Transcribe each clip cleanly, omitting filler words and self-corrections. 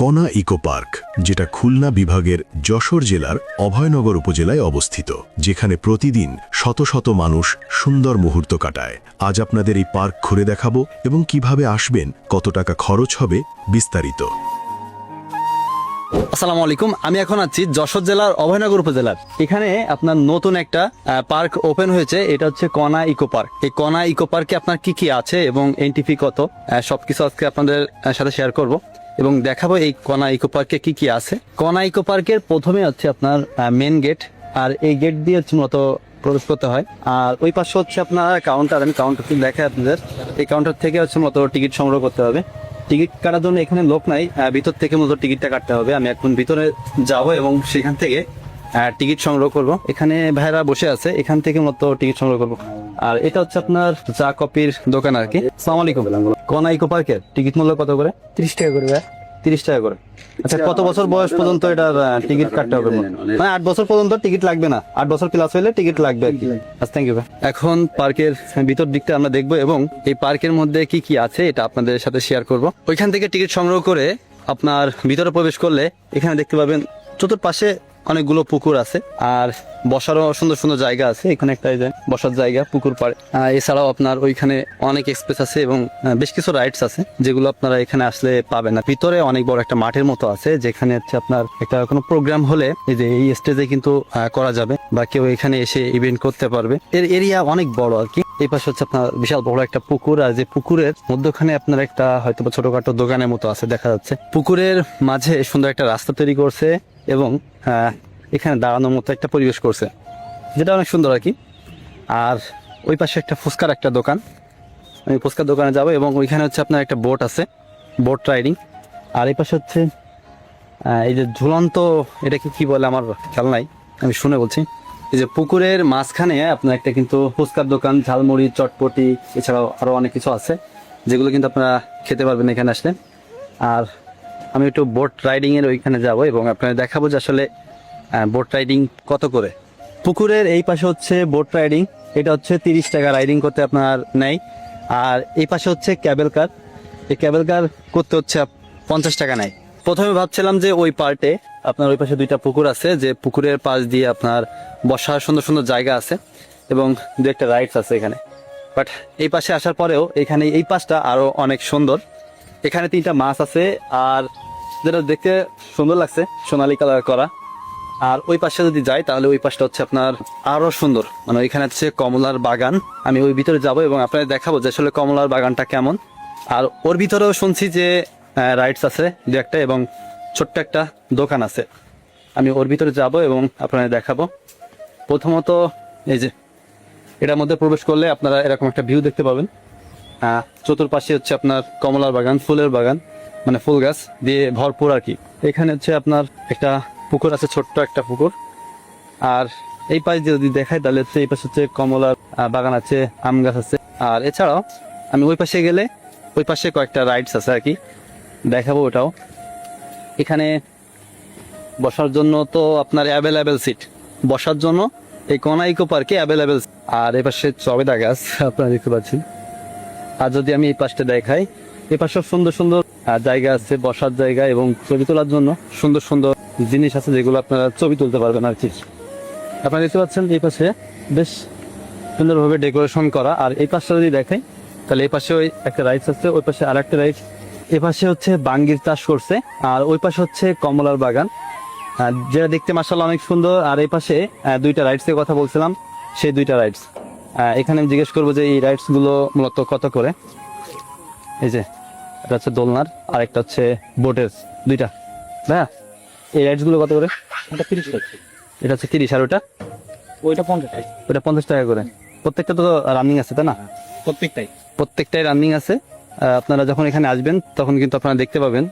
কনা eco park, যেটা খুলনা বিভাগের যশোর জেলার অভয়নগর উপজেলায় অবস্থিত, যেখানে প্রতিদিন শত শত মানুষ সুন্দর মুহূর্ত কাটায়। আজ আপনাদের এই পার্ক ঘুরে দেখাবো এবং কিভাবে আসবেন, কত টাকা খরচ হবে, বিস্তারিত। আসসালামু আলাইকুম। আমি এখন আছি যশোর জেলার অভয়নগর উপজেলার। এখানে আপনার নতুন একটা পার্ক ওপেন হয়েছে, এটা হচ্ছে কনা ইকো পার্ক। এই কনা ইকো পার্কে আপনার কি কি আছে এবং এন্ট্রি ফি কত, সবকিছু আজকে আপনাদের সাথে শেয়ার করব এবং দেখাবো এই কনা ইকো পার্কে কি কি আছে। কনা ইকো পার্কের প্রথমে হচ্ছে আপনার মেন গেট, আর এই গেট দিয়ে হচ্ছে মূলত প্রবেশ করতে হয়। আর ওই পাশে হচ্ছে আপনার কাউন্টার, আমি কাউন্টার দেখাই আপনাদের। এই কাউন্টার থেকে হচ্ছে মূলত টিকিট সংগ্রহ করতে হবে। টিকিট কাটার জন্য এখানে লোক নাই, ভিতর থেকে মূলত টিকিটটা কাটতে হবে। আমি এখন ভিতরে যাব এবং সেখান থেকে টিকিট সংগ্রহ করব। এখানে ভাইরা বসে আছে, এখান থেকে মূলত টিকিট সংগ্রহ করব। আর এটা হচ্ছে আপনার চা কফির দোকান আর কি। আসসালামু আলাইকুম। কনা ইকো পার্কের টিকিট মূল্য কত করে? 30 টাকা করে। 30 টাকা করে। আচ্ছা, কত বছর বয়স পর্যন্ত এটার টিকিট কাটতে হবে? মানে 8 বছর পর্যন্ত টিকিট লাগবে না, 8 বছর প্লাস হলে টিকিট লাগবে আর কি। আচ্ছা, থ্যাংক ইউ ভাই। এখন পার্কের ভিতর দিকটা আমরা দেখবো এবং এই পার্কের মধ্যে কি কি আছে এটা আপনাদের সাথে শেয়ার করব। ওইখান থেকে টিকিট সংগ্রহ করে আপনার ভিতরে প্রবেশ করলে এখানে দেখতে পাবেন চতুর্পাশে অনেকগুলো পুকুর আছে, আর বসারও সুন্দর সুন্দর জায়গা আছে। এখানে একটা বসার জায়গা পুকুর পাড়ে। এছাড়াও আপনার ওইখানে অনেক স্পেস আছে এবং বেশ কিছু রাইডস আছে যেগুলো আপনারা এখানে আসলে পাবেন না। ভিতরে অনেক বড় একটা মাঠের মতো আছে, যেখানে হচ্ছে আপনার একটা কোনো প্রোগ্রাম হলে এই যে এই স্টেজে কিন্তু করা যাবে, বা কেউ এখানে এসে ইভেন্ট করতে পারবে। এর এরিয়া অনেক বড় আর কি। এই পাশে হচ্ছে আপনার বিশাল বড় একটা পুকুর, আর যে পুকুরের মধ্যখানে আপনার একটা হয়তো ছোটখাটো দোকানের মতো আছে দেখা যাচ্ছে। পুকুরের মাঝে সুন্দর একটা রাস্তা তৈরি করছে এবং এখানে দাঁড়ানোর মতো একটা পরিবেশ করছে, যেটা অনেক সুন্দর আর কি। আর ওই পাশে একটা ফুচকার একটা দোকান, আমি ফুচকার দোকানে যাবো এবং ওইখানে হচ্ছে আপনার একটা বোট আছে, বোট রাইডিং। আর এই পাশে হচ্ছে এই যে ঝুলন্ত, এটাকে কি বলে আমার খেয়াল নাই, আমি শুনে বলছি। এই যে পুকুরের মাঝখানে আপনার একটা কিন্তু ফুচকার দোকান, ঝালমুড়ি, চটপটি, এছাড়াও আরো অনেক কিছু আছে যেগুলো কিন্তু আপনারা খেতে পারবেন এখানে আসলে। আর আমি একটু বোট রাইডিং এর ওইখানে যাব এবং আপনাদের দেখাবো যে আসলে বোট রাইডিং কত করে। পুকুরের এই পাশে হচ্ছে বোট রাইডিং, এটা হচ্ছে 30 টাকা রাইডিং করতে আপনার নেয়। আর এই পাশে হচ্ছে ক্যাবেল কার, এই ক্যাবেল কার করতে হচ্ছে 50 টাকা নেয়। প্রথমে ভাবছিলাম যে ওই পার্টে আপনার ওই পাশে দুইটা পুকুর আছে, যে পুকুরের পাশ দিয়ে আপনার বসার সুন্দর সুন্দর জায়গা আছে এবং দু একটা রাইডস আছে এখানে। বাট এই পাশে আসার পরেও এখানে এই পাশটা আরো অনেক সুন্দর। এখানে 3টা মাছ আছে, আর যেটা দেখতে সুন্দর লাগছে সোনালী কালার করা। আর ওই পাশে যদি যাই তাহলে ওই পাশটা হচ্ছে আপনার আরো সুন্দর, মানে ওইখানে হচ্ছে কমলার বাগান। আমি ওই ভিতরে যাব এবং আপনাদের দেখাবো যে আসলে কমলার বাগানটা কেমন। আর ওর ভিতরেও শুনছি যে রাইডস আছে দু একটা এবং ছোট্ট একটা দোকান আছে। আমি ওর ভিতরে যাব এবং আপনাদের দেখাবো। প্রথমত এই যে এটার মধ্যে প্রবেশ করলে আপনারা এরকম একটা ভিউ দেখতে পাবেন। চতুর্পাশে হচ্ছে আপনার কমলার বাগান, ফুলের বাগান, মানে ফুল গাছ দিয়ে ভরপুর আর কি। এখানে হচ্ছে আপনার একটা পুকুর আছে, ছোট্ট একটা পুকুর। আর এই পাশে যদি দেখাই তাহলে হচ্ছে এই পাশে হচ্ছে কমলার বাগান আছে, আম গাছ আছে। আর এছাড়াও আমি ওই পাশে গেলে ওই পাশে কয়েকটা রাইডস আছে আর কি, দেখাবো ওটাও। এখানে বসার জন্য তো আপনার অ্যাভেলেবেল সিট, বসার জন্য এই কনা ইকো পার্কে অ্যাভেলেবেল। আর এই পাশে চবেদা গাছ আপনারা দেখতে পাচ্ছেন। আর যদি আমি এই পাশটা দেখাই, এই পাশে সুন্দর সুন্দর জায়গা আছে, বসার জায়গা এবং ছবি তোলার জন্য সুন্দর সুন্দর জিনিস আছে যেগুলো আপনারা ছবি তুলতে পারবেন আর কি। আপনারা দেখতে পাচ্ছেন এই পাশে বেশ সুন্দরভাবে ডেকোরেশন করা। আর এই পাশটা যদি দেখাই তাহলে এই পাশে ওই একটা রাইডস আছে, ওই পাশে আর একটা রাইডস। এই পাশে হচ্ছে বাঙ্গির চাষ করছে, আর ওই পাশে হচ্ছে কমলার বাগান, যেটা দেখতে মাশাআল্লাহ অনেক সুন্দর। আর এই পাশে দুইটা রাইডস এর কথা বলছিলাম, সেই দুইটা রাইডস। এখানে আমি জিজ্ঞেস করবো যে এই রাইডস গুলো মূলত কত করে। এই যে এটা হচ্ছে দোলনার, আর একটা হচ্ছে বোটের, দুইটা। হ্যাঁ, এই রাইডস গুলো কত করে? এটা 30 টাকা। এটা হচ্ছে 30, আর ওটা ওইটা 50 টাকা। ওটা 50 টাকা করে। প্রত্যেকটা তো রানিং আছে তাই না? প্রত্যেকটাই রানিং আছে। আপনারা যখন এখানে আসবেন তখন কিন্তু আপনারা দেখতে পাবেন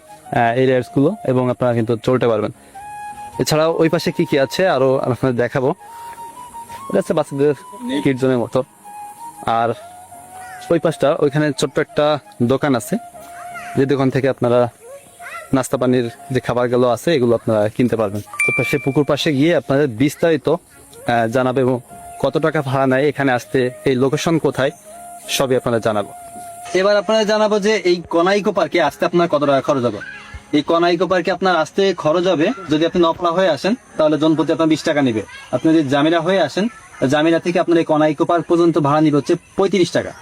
এই রাইডস গুলো এবং আপনারা কিন্তু চলতে পারবেন। এছাড়াও ওই পাশে কি কি আছে আরো আপনাদের দেখাবো। এটা হচ্ছে বাচ্চাদের কিড জোনের মতো। আর ওই পাশটা ওইখানে ছোট্ট একটা দোকান আছে, যে দোকান থেকে আপনারা নাস্তা পানির যে খাবারগুলো আছে এগুলো আপনারা কিনতে পারবেন। তো সে পুকুর পাশে গিয়ে আপনাদের বিস্তারিত জানাবে এবং কত টাকা ভাড়া নেয় এখানে আসতে, এই লোকেশন কোথায়, সবই আপনারা জানাবো। এবার আপনারা জানাবো যে এই কনা ইকো পার্কে আসতে আপনার কত টাকা খরচ হবে। এই কনা ইকো পার্কে আপনার আসতে খরচ হবে, যদি আপনি নকলা হয়ে আসেন তাহলে জনপ্রতি আপনার 20 টাকা নেবে। আপনি যদি জামিরা হয়ে আসেন, জামিরা থেকে আপনার এই কনা ইকো পার্ক পর্যন্ত ভাড়া নিবে হচ্ছে 35 টাকা।